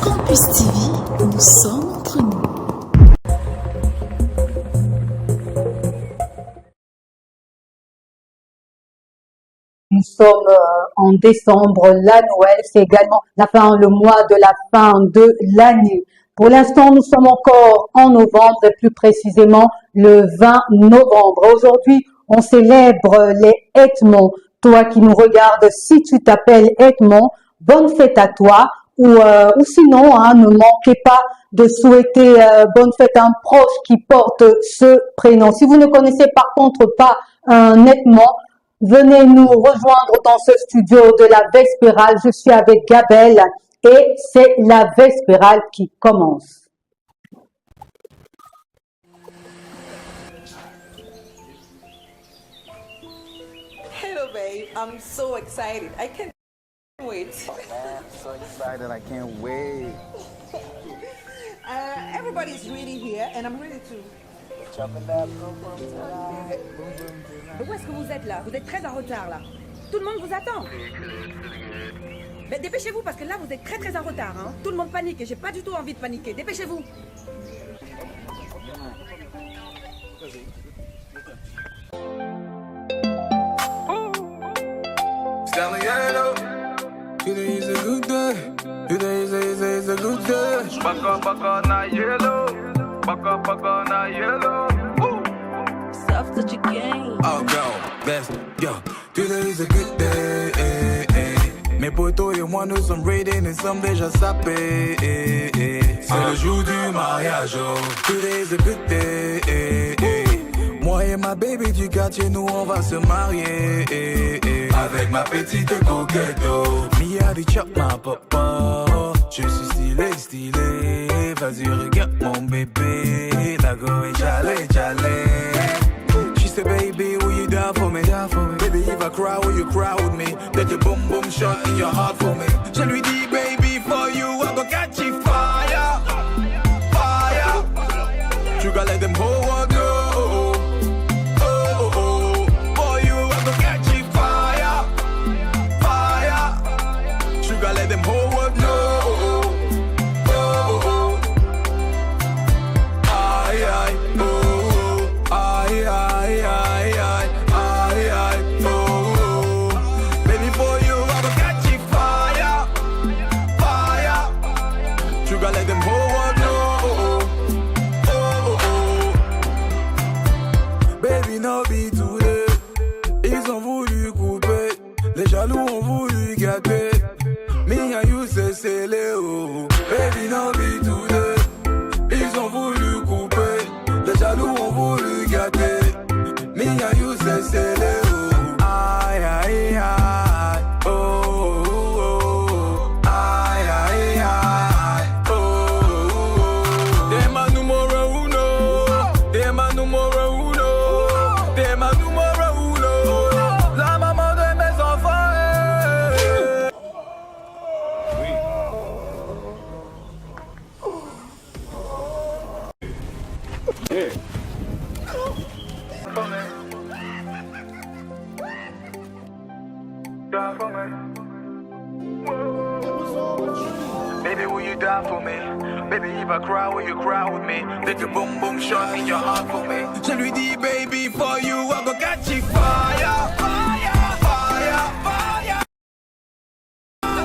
Campus TV, nous sommes entre nous. Nous sommes en décembre, la Noël, c'est également le mois de la fin de l'année. Pour l'instant, nous sommes encore en novembre et plus précisément le 20 novembre. Aujourd'hui, on célèbre les Edmonds. Toi qui nous regardes, si tu t'appelles Edmond, bonne fête à toi. Ou sinon, ne manquez pas de souhaiter bonne fête à un proche qui porte ce prénom. Si vous ne connaissez par contre pas un Edmond, venez nous rejoindre dans ce studio de la Vespérale. Je suis avec Gabelle et c'est la Vespérale qui commence. Hello, babe. I'm so excited. I can't wait. Oh, man, I'm so excited. I can't wait. Everybody's ready here, and I'm ready too. Jumping that boom boom tonight. Boom boom tonight. Où est-ce que vous êtes là? Vous êtes très en retard là. Tout le monde vous attend. Mais dépêchez-vous parce que là vous êtes très en retard. Hein. Tout le monde panique et j'ai pas du tout envie de paniquer. Dépêchez-vous. Today is a good day. Today is a good day. Back up, not yellow. Back up, not yellow. Sauf que tu gagnes. Oh, go, best, yo. Today is a good day. Mes potos et moi nous sommes ready, nous sommes déjà sapés. C'est le jour du mariage. Oh. Today is a good day. Moi et ma baby du quartier, nous on va se marier. Avec ma petite coquette. Mia du chop, ma papa. Je suis stylé. Vas-y, regarde mon bébé. La go est jalé. She said, baby, will you die for me? Baby, if I cry, will you cry with me? Let your boom boom shot in your heart for me. Je lui dis, baby, for you, I go catch you fire. You gotta let them whole world know. For you, I go catch you fire. You gotta let them whole world know. Ils ont voulu couper, les jaloux ont voulu gâter. Me and you c'est Léo. Baby no be today. Ils ont voulu couper, les jaloux ont voulu gâter. Me and you c'est Léo. Aïe. Oh. Aïe. Oh. T'es ma numéro uno. T'es ma numéro uno. T'es ma numéro uno. La maman de mes enfants. Hey. Baby, will you die for me? Baby, if I cry, will you cry with me? Take a boom boom shot in your heart for me. Je lui dis, baby, for you, I go catch you fire.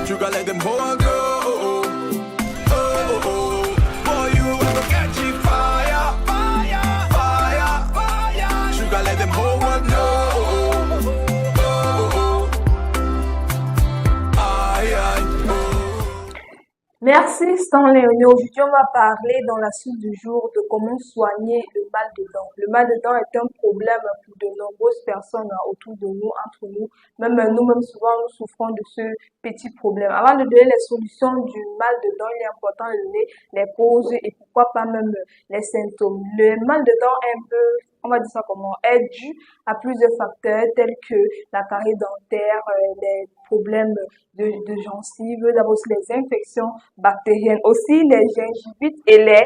You gotta let them hold go. For you, I go catch you fire. You gotta let them whole world know. Merci Stanley. Aujourd'hui, on va parler dans la suite du jour de comment soigner le mal de dents. Le mal de dents est un problème pour de nombreuses personnes autour de nous, entre nous. Même nous-mêmes, souvent, nous souffrons de ce petit problème. Avant de donner les solutions du mal de dents, il est important de donner les causes et pourquoi pas même les symptômes. Le mal de dents est un peu, on va dire ça comment, est dû à plusieurs facteurs tels que la carie dentaire, les problèmes de gencives, d'abord aussi les infections bactériennes, aussi les gingivites et les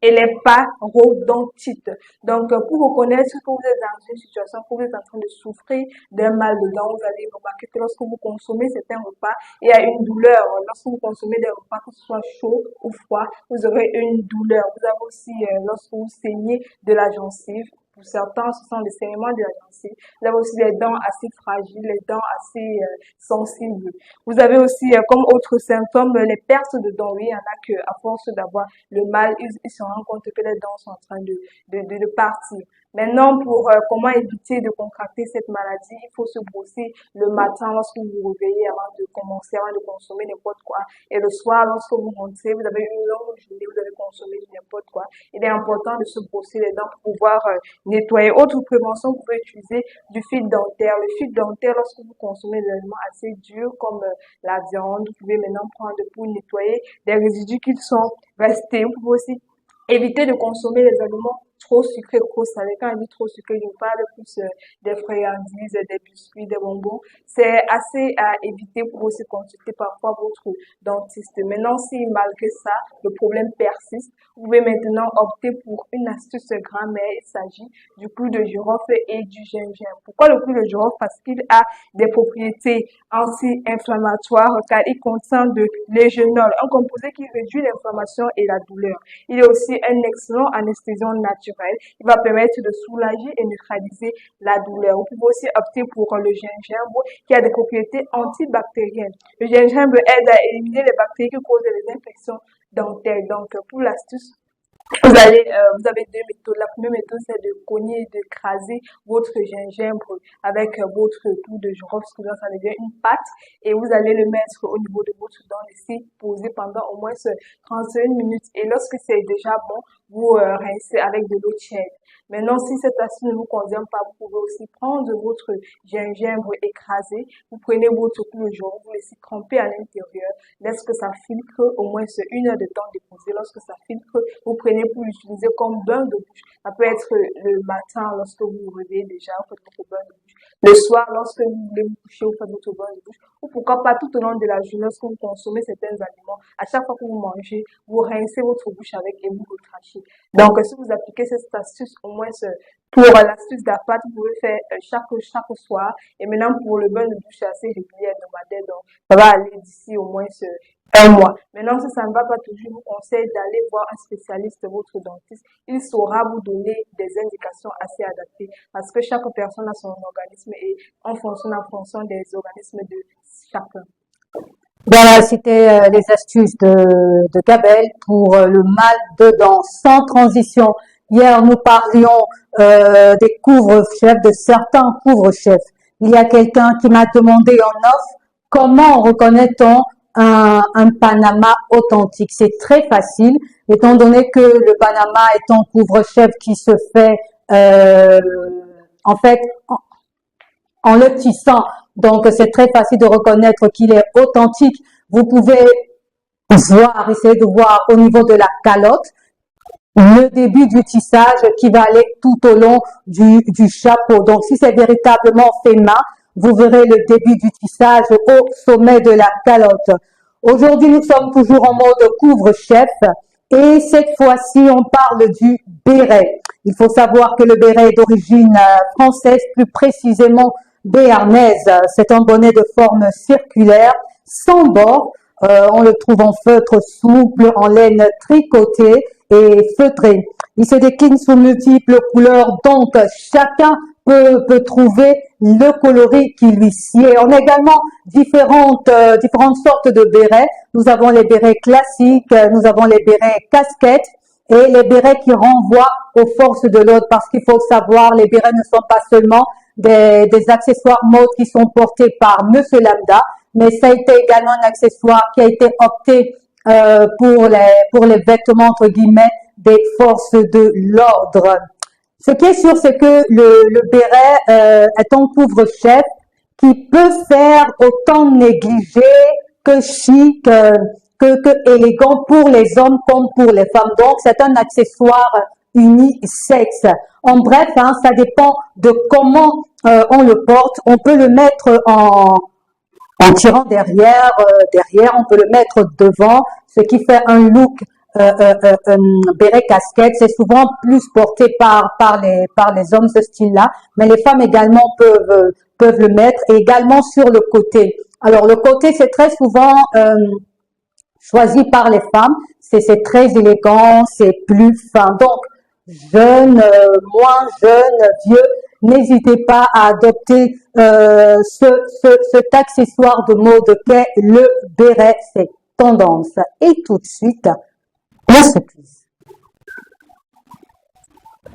et les parodontites. Donc, pour reconnaître que vous êtes dans une situation, que vous êtes en train de souffrir d'un mal de dents, vous allez remarquer que lorsque vous consommez certains repas, il y a une douleur. Lorsque vous consommez des repas, que ce soit chaud ou froid, vous aurez une douleur. Vous avez aussi, lorsque vous saignez de la gencive, pour certains, ce sont les saignements de la gencive. Vous avez aussi les dents assez fragiles, les dents assez sensibles. Vous avez aussi, comme autres symptômes, les pertes de dents. Oui, il y en a que, à force d'avoir le mal, ils se rendent compte que les dents sont en train de partir. Maintenant, pour comment éviter de contracter cette maladie, il faut se brosser le matin lorsque vous vous réveillez avant de consommer n'importe quoi. Et le soir, lorsque vous rentrez, vous avez une longue journée, vous avez consommé n'importe quoi. Il est important de se brosser les dents pour pouvoir nettoyer. Autre prévention, vous pouvez utiliser du fil dentaire. Le fil dentaire, lorsque vous consommez des aliments assez durs comme la viande, vous pouvez maintenant prendre pour nettoyer des résidus qui sont restés. Vous pouvez aussi éviter de consommer les aliments trop sucrés, trop salés. Quand je dis trop sucré, je parle plus des friandises, des biscuits, des bonbons. C'est assez à éviter pour aussi consulter parfois votre dentiste. Maintenant, si malgré ça, le problème persiste, vous pouvez maintenant opter pour une astuce grand-mère. Il s'agit du clou de girofle et du gingembre. Pourquoi le clou de girofle? Parce qu'il a des propriétés anti-inflammatoires car il contient de l'égénol, un composé qui réduit l'inflammation et la douleur. Il est aussi un excellent anesthésiant naturel. Il va permettre de soulager et neutraliser la douleur. Vous pouvez aussi opter pour le gingembre qui a des propriétés antibactériennes. Le gingembre aide à éliminer les bactéries qui causent les infections dentaires. Donc, pour l'astuce, vous avez deux méthodes. La première méthode, c'est de cogner et d'écraser votre gingembre avec votre clou de girofle, parce que là, ça devient une pâte, et vous allez le mettre au niveau de votre dent, laisser poser pendant au moins 31 minutes. Et lorsque c'est déjà bon, vous rincez avec de l'eau tiède. Maintenant, si cette astuce ne vous convient pas, vous pouvez aussi prendre votre gingembre écrasé, vous prenez votre clou de girofle, vous laissez tremper à l'intérieur, laissez que ça filtre au moins 1 heure de temps déposé. Lorsque ça filtre, vous prenez pour l'utiliser comme bain de bouche. Ça peut être le matin lorsque vous vous réveillez déjà, vous faites votre bain de bouche. Le soir, lorsque vous voulez vous coucher, vous faites votre bain de bouche. Ou pourquoi pas tout au long de la journée, lorsque vous consommez certains aliments, à chaque fois que vous mangez, vous rincez votre bouche avec et vous recrachez. Donc, si vous appliquez cette astuce, au moins pour l'astuce d'appât, vous pouvez faire chaque soir. Et maintenant, pour le bain de bouche, c'est assez régulier, hebdomadaire. Donc, ça va aller d'ici au moins 1 mois. Maintenant, si ça ne va pas toujours, je vous conseille d'aller voir un spécialiste, votre dentiste. Il saura vous donner des indications assez adaptées parce que chaque personne a son organisme et on fonctionne en fonction des organismes de chacun. Voilà, c'était les astuces de Gabel pour le mal de dents. Sans transition, hier nous parlions des couvre-chefs, de certains couvre-chefs. Il y a quelqu'un qui m'a demandé en off comment reconnaît-on un Panama authentique. C'est très facile, étant donné que le Panama est un couvre-chef qui se fait en fait en le tissant. Donc, c'est très facile de reconnaître qu'il est authentique. Vous pouvez essayer de voir au niveau de la calotte, le début du tissage qui va aller tout au long du chapeau. Donc, si c'est véritablement fait main, vous verrez le début du tissage au sommet de la calotte. Aujourd'hui, nous sommes toujours en mode couvre-chef et cette fois-ci, on parle du béret. Il faut savoir que le béret est d'origine française, plus précisément béarnaise. C'est un bonnet de forme circulaire, sans bord. On le trouve en feutre souple, en laine tricotée et feutrée. Il se décline sous multiples couleurs, donc chacun peut trouver le coloris qui lui sied. On a également différentes sortes de bérets. Nous avons les bérets classiques, nous avons les bérets casquettes et les bérets qui renvoient aux forces de l'ordre, parce qu'il faut savoir, les bérets ne sont pas seulement des accessoires mode qui sont portés par Monsieur Lambda, mais ça a été également un accessoire qui a été opté pour les vêtements entre guillemets des forces de l'ordre. Ce qui est sûr, c'est que le béret est un couvre-chef qui peut faire autant négligé que chic, que élégant pour les hommes comme pour les femmes. Donc, c'est un accessoire unisexe. En bref, ça dépend de comment on le porte. On peut le mettre en tirant derrière, on peut le mettre devant, ce qui fait un look béret casquette, c'est souvent plus porté par les hommes ce style-là, mais les femmes également peuvent le mettre, et également sur le côté. Alors le côté, c'est très souvent choisi par les femmes, c'est très élégant, c'est plus fin. Donc jeunes, moins jeunes, vieux, n'hésitez pas à adopter cet accessoire de mode qu'est le béret, c'est tendance. Et tout de suite, la surprise.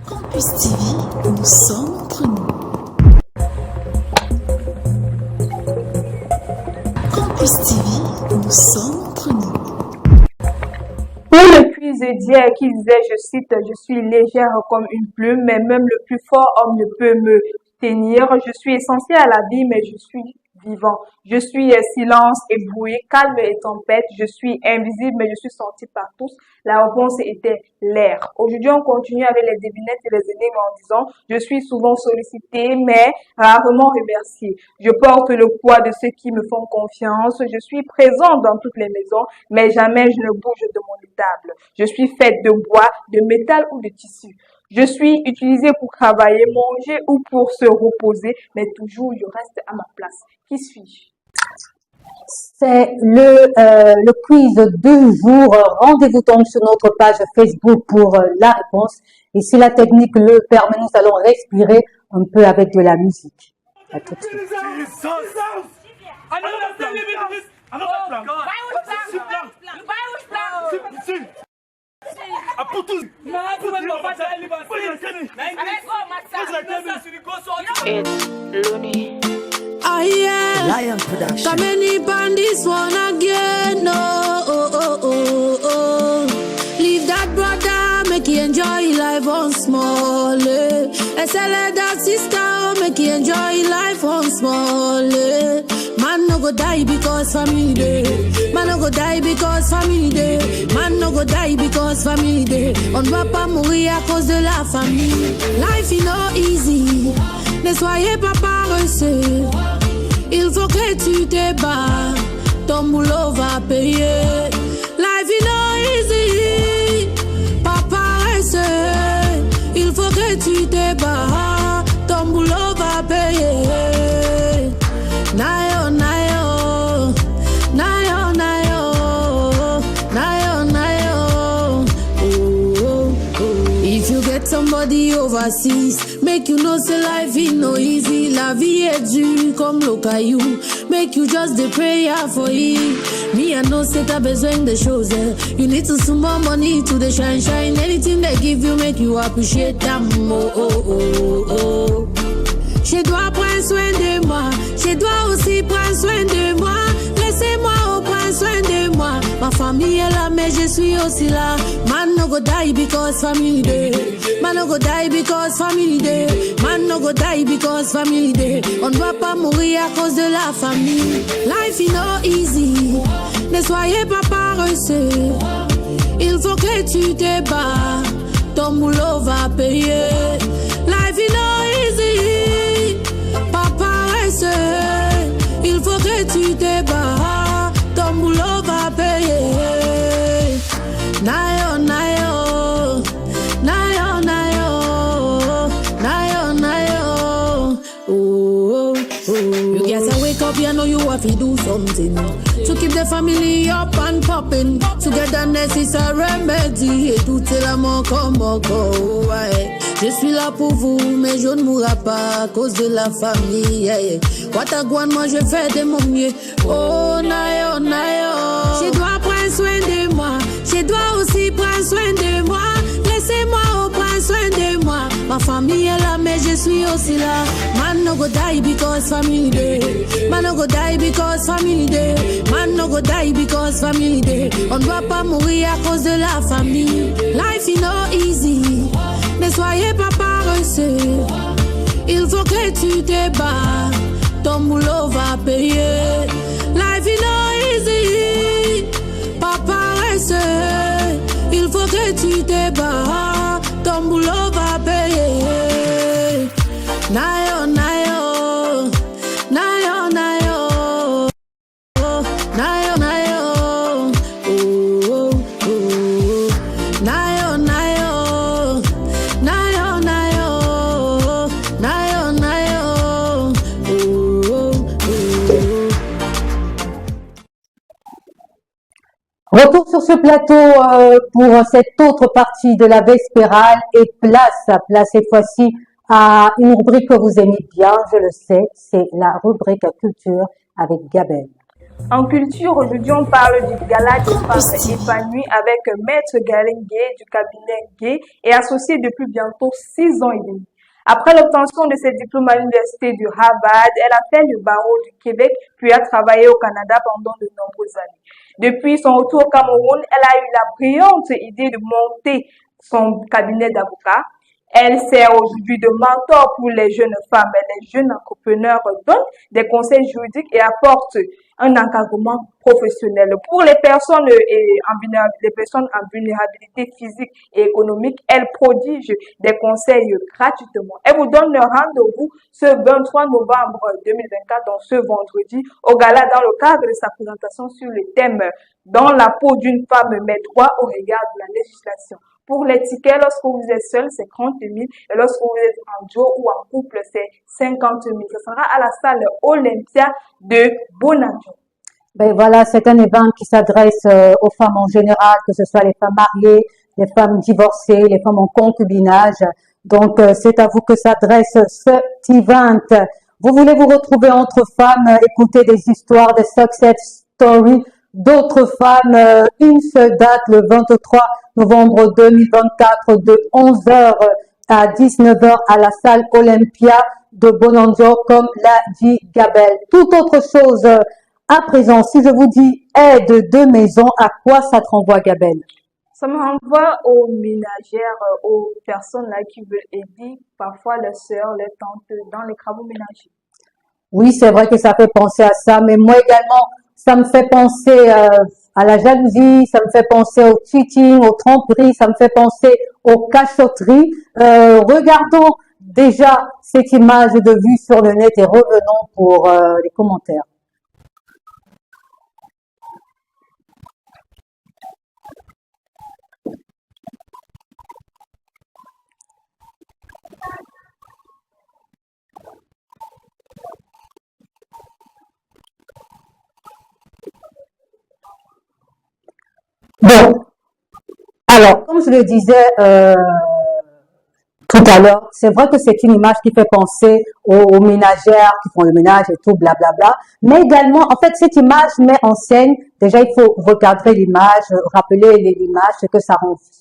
Campus TV, nous sommes entre nous. Campus TV, nous sommes entre nous. Pour le quiz d'hier qui disait, je cite, je suis légère comme une plume, mais même le plus fort homme ne peut me tenir. Je suis essentiel à la vie, mais je suis vivant. Je suis silence et bruit, calme et tempête. Je suis invisible, mais je suis senti par tous. La réponse était l'air. Aujourd'hui, on continue avec les devinettes et les énigmes en disant, je suis souvent sollicité, mais rarement remercié. Je porte le poids de ceux qui me font confiance. Je suis présent dans toutes les maisons, mais jamais je ne bouge de mon étable. Je suis faite de bois, de métal ou de tissu. Je suis utilisée pour travailler, manger ou pour se reposer, mais toujours je reste à ma place. Qui suis-je? C'est le quiz du jour. Rendez-vous donc sur notre page Facebook pour la réponse. Et si la technique le permet, nous allons respirer un peu avec de la musique. À tout de suite. It's Looney. Oh yeah, Lion Production. come in on this one again. Oh, oh, oh, oh, oh. Leave that brother, make you enjoy life on small. I say let that sister, oh, make you enjoy life on small. Man no go die because family day. Man no go die because family day. Man no go die because family day. On ne va pas mourir à cause de la famille. Life is not easy. Ne soyez pas paresseux. Il faut que tu te bats. Ton boulot va payer. Life is not easy. Pas paresseux. Il faut que tu te bats. Ton boulot va payer. Nayo, nayo. Nayo, nayo. Nayo, nayo. Oh, oh, oh. If you get somebody overseas, make you know say life is no easy. La vie est dure comme le caillou. Make you just the prayer for it. Me I know say t'as besoin de choses. You need to some more money to the shine. Anything they give you make you appreciate them. Oh oh oh oh. Je dois prendre soin de moi. Je dois aussi prendre soin de moi. Laissez-moi prendre soin de moi. Ma famille est là mais je suis aussi là. Man no go die because family day. Man no go die because family day. Man no go die because family day. On ne va pas mourir à cause de la famille. Life is not easy. Ne soyez pas paresseux. Il faut que tu te bats. Ton boulot va payer. Life is not easy. Pas paresseux. Il faut que tu te bats. Ton boulot va payer. Nayo, nayo. Nayo, nayo. Nayo, nayo. Oh, oh, oh. You gotta wake up, you know you have to do something to keep the family up and popping. Togetherness is a remedy. Et tout est la mort comme encore. Ouais. Je suis là pour vous, mais je ne mourrai pas à cause de la famille. Yeah, yeah. Watagouane, moi je fais de mon mieux. Oh, nayo, nayo. Je dois prendre soin de moi. Je dois aussi prendre soin de moi. Laissez-moi prendre soin de moi. Ma famille est là, mais je suis aussi là. Man no go die because family day. Man no go die because family day. Man no go die because family day. On ne va pas mourir à cause de la famille. Life is not easy. Ne soyez pas paresseux. Il faut que tu te bats. Ton boulot va payer. Life is not easy. Pas paresseux. Il faut que tu te bats. Ton boulot va payer. Nayo, nayo. Nayo, nayo. Nayo, nayo. Oh, oh, oh. ce plateau pour cette autre partie de la Vespérale et place cette fois-ci à une rubrique que vous aimez bien, je le sais, c'est la rubrique culture avec Gabelle. En culture, aujourd'hui, on parle du gala des femmes épanouies avec Maître Galen Gay du cabinet Gay et associé depuis bientôt 6 ans et demi. Après l'obtention de ses diplômes à l'université du Harvard, elle a fait le barreau du Québec puis a travaillé au Canada pendant de nombreuses années. Depuis son retour au Cameroun, elle a eu la brillante idée de monter son cabinet d'avocats. Elle sert aujourd'hui de mentor pour les jeunes femmes et les jeunes entrepreneurs, donne des conseils juridiques et apporte un encadrement professionnel. Pour les personnes en vulnérabilité physique et économique, elle prodige des conseils gratuitement. Elle vous donne le rendez-vous ce 23 novembre 2024, donc ce vendredi, au gala dans le cadre de sa présentation sur le thème « Dans la peau d'une femme, mes droits au regard de la législation ». Pour les tickets, lorsque vous êtes seul, c'est 30 000. Et lorsque vous êtes en duo ou en couple, c'est 50 000. Ce sera à la salle Olympia de Bonadjo. Ben voilà, c'est un événement qui s'adresse aux femmes en général, que ce soit les femmes mariées, les femmes divorcées, les femmes en concubinage. Donc, c'est à vous que s'adresse cet event. Vous voulez vous retrouver entre femmes, écouter des histoires, des success stories d'autres femmes. Une seule date, le 23 novembre 2024, de 11h à 19h à la salle Olympia de Bonanjo, comme l'a dit Gabelle. Toute autre chose à présent, si je vous dis aide de maison, à quoi ça te renvoie, Gabelle? Ça me renvoie aux ménagères, aux personnes là qui veulent aider parfois leurs sœurs, les tantes dans les travaux ménagers. Oui, c'est vrai que ça fait penser à ça, mais moi également, ça me fait penser à la jalousie, ça me fait penser au cheating, aux tromperies, ça me fait penser aux cachotteries. Regardons déjà cette image de vue sur le net et revenons pour les commentaires. Bon, alors, comme je le disais tout à l'heure, c'est vrai que c'est une image qui fait penser aux ménagères qui font le ménage et tout, blablabla. Mais également, en fait, cette image met en scène, déjà il faut recadrer l'image, rappeler l'image, ce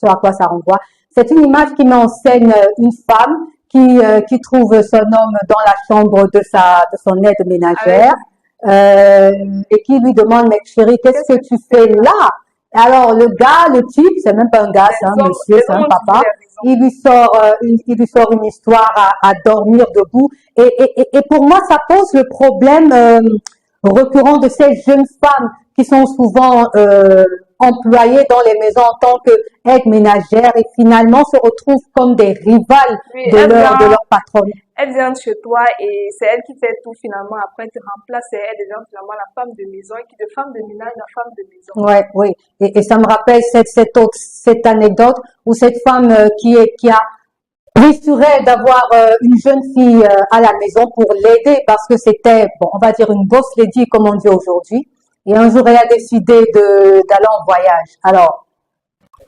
à quoi ça renvoie. C'est une image qui met en scène une femme qui trouve son homme dans la chambre de son aide ménagère et qui lui demande, mais chérie, qu'est-ce que tu fais là? Alors, le gars, le type, c'est même pas un gars, c'est un monsieur, c'est un papa. Il lui sort une histoire à dormir debout. Et pour moi, ça pose le problème récurrent de ces jeunes femmes qui sont souvent employées dans les maisons en tant qu'aides ménagères et finalement se retrouvent comme des rivales de leur patronne. Elle vient chez toi et c'est elle qui fait tout finalement. Après, tu remplaces et elle devient finalement la femme de maison et qui de femme de ménage, la femme de maison. Ouais, oui. Et ça me rappelle cette anecdote où cette femme qui a pris sur elle d'avoir une jeune fille à la maison pour l'aider parce que c'était, bon, on va dire une boss lady comme on dit aujourd'hui. Et un jour, elle a décidé d'aller en voyage. Alors,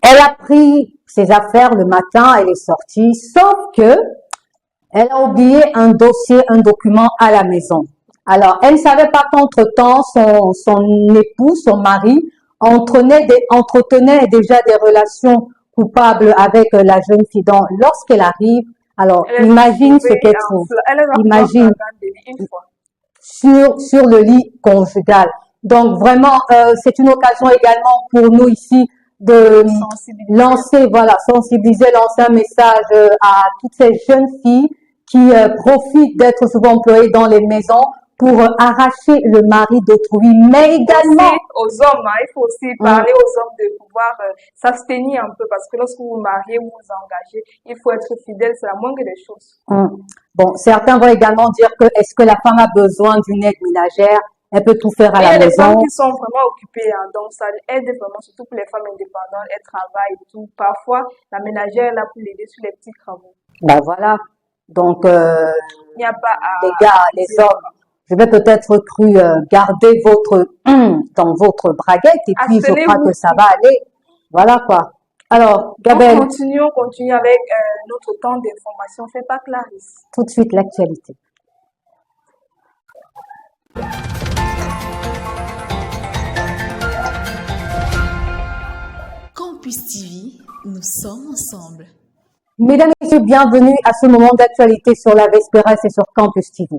elle a pris ses affaires le matin, elle est sortie, sauf que elle a oublié un dossier, un document à la maison. Alors, elle ne savait pas qu'entre-temps, son époux, son mari, entretenait déjà des relations coupables avec la jeune fille. Donc, lorsqu'elle arrive, alors, imagine ce qu'elle trouve. Imagine sur le lit conjugal. Donc, vraiment, c'est une occasion également pour nous ici de sensibiliser, lancer un message à toutes ces jeunes filles qui profitent d'être souvent employées dans les maisons pour arracher le mari d'autrui, mais également aux hommes. Il faut aussi parler aux hommes de pouvoir s'abstenir un peu parce que lorsque vous vous mariez ou vous engagez, il faut être fidèle, c'est la moindre des choses. Bon, certains vont également dire que est-ce que la femme a besoin d'une aide ménagère? Elle peut tout faire à la maison. Il y a des femmes qui sont vraiment occupées, donc ça aide vraiment, surtout pour les femmes indépendantes, elles travaillent et tout. Parfois, la ménagère est là pour l'aider sur les petits travaux. Ben voilà. Donc, il n'y a pas les gars, les hommes, je vais peut-être cru garder dans votre braguette et puis je crois que ça va aller. Voilà quoi. Alors, On Gabelle, continue avec notre temps d'information. Fait pas Clarisse. tout de suite l'actualité. Campus TV, nous sommes ensemble. Mesdames et messieurs, bienvenue à ce moment d'actualité sur la Vespéresse et sur Campus TV.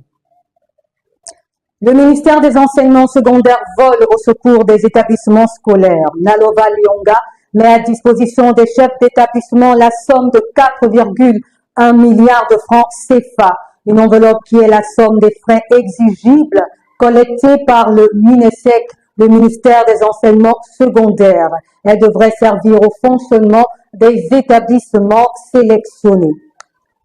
Le ministère des Enseignements secondaires vole au secours des établissements scolaires. Nalova Lyonga met à disposition des chefs d'établissement la somme de 4,1 milliards de francs CFA, une enveloppe qui est la somme des frais exigibles collectés par le MINESEC, le ministère des Enseignements secondaires. Elle devrait servir au fonctionnement des établissements sélectionnés.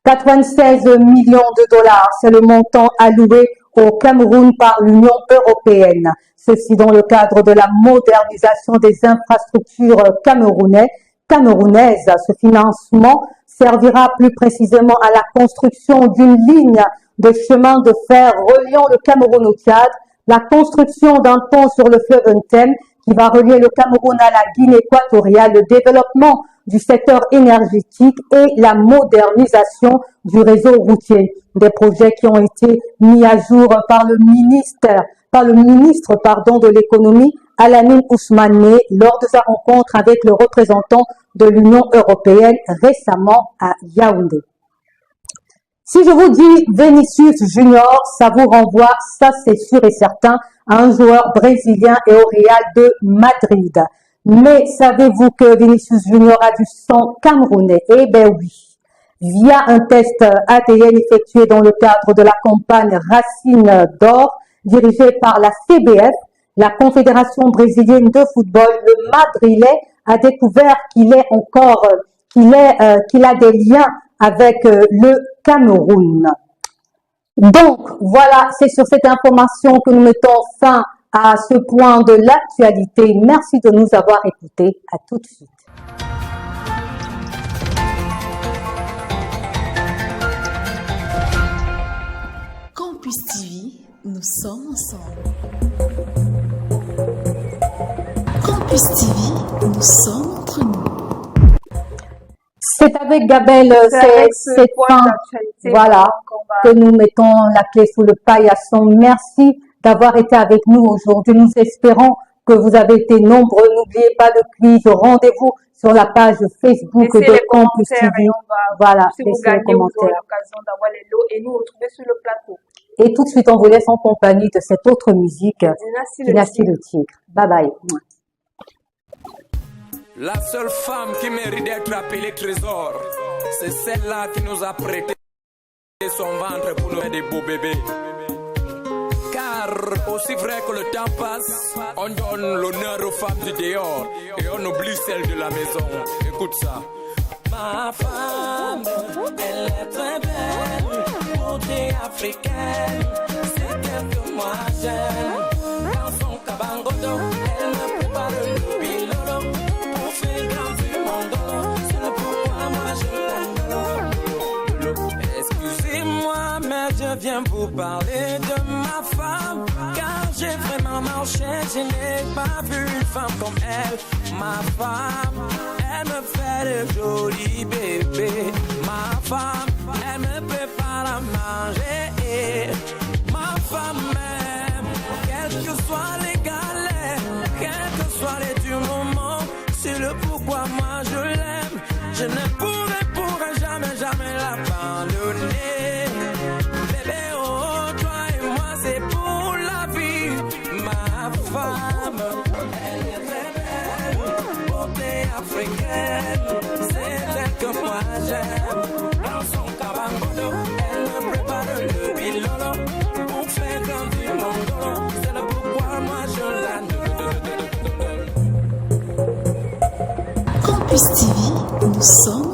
96 millions de dollars, c'est le montant alloué au Cameroun par l'Union européenne. Ceci dans le cadre de la modernisation des infrastructures camerounaises. Ce financement servira plus précisément à la construction d'une ligne de chemin de fer reliant le Cameroun au Tchad, la construction d'un pont sur le fleuve Ntem qui va relier le Cameroun à la Guinée équatoriale, le développement du secteur énergétique et la modernisation du réseau routier. Des projets qui ont été mis à jour par le ministre de l'économie, Alamine Ousmane, lors de sa rencontre avec le représentant de l'Union européenne récemment à Yaoundé. Si je vous dis Vinicius Junior, ça vous renvoie, ça c'est sûr et certain, à un joueur brésilien et au Real de Madrid. Mais savez-vous que Vinicius Junior a du sang camerounais? Eh ben oui. Via un test ADN effectué dans le cadre de la campagne Racine d'Or, dirigée par la CBF, la Confédération brésilienne de football, le Madrilène a découvert qu'il a des liens avec le Cameroun. Donc, voilà, c'est sur cette information que nous mettons fin à ce point de l'actualité. Merci de nous avoir écoutés. À tout de suite. Campus TV, nous sommes ensemble. Campus TV, nous sommes entre nous. C'est avec Gabelle, cette fin, voilà, que nous mettons la clé sous le paillasson. Merci d'avoir été avec nous aujourd'hui. Nous espérons que vous avez été nombreux. N'oubliez pas le quiz. Rendez-vous sur la page Facebook de Campus TV. Voilà, laissez les commentaires. Et nous retrouver sur le plateau. Et tout de suite, on vous laisse en compagnie de cette autre musique, Dynastie le Tigre. Bye bye. La seule femme qui mérite d'être appelée trésor, c'est celle-là qui nous a prêté son ventre pour nous faire des beaux bébés. Car aussi vrai que le temps passe, on donne l'honneur aux femmes du dehors et on oublie celles de la maison. Écoute ça. Ma femme, elle est très belle, beauté africaine, c'est elle que moi j'aime. Dans son cabangodo, elle me prépare le pilolo, pour faire grandir mon dos, c'est le pourquoi moi je l'aime. Excusez-moi, mais je viens vous parler de ma femme, car j'ai vraiment marché, je n'ai pas vu une femme comme elle. Ma femme, elle me fait de jolis bébés. Ma femme, elle me prépare à manger. Ma femme même, quels que soient les galères, quels que soient les durs moments, c'est le pourquoi moi je l'aime. Je ne pourrai jamais l'abandonner. Bébé, oh, toi et moi, c'est pour la vie. Ma femme, elle est très belle, beauté africaine, c'est elle que moi j'aime. Dans son cabangodo, elle me prépare le pilolo, pour faire grandir mon dos, c'est le pourquoi moi je l'aime. Campus TV, nous sommes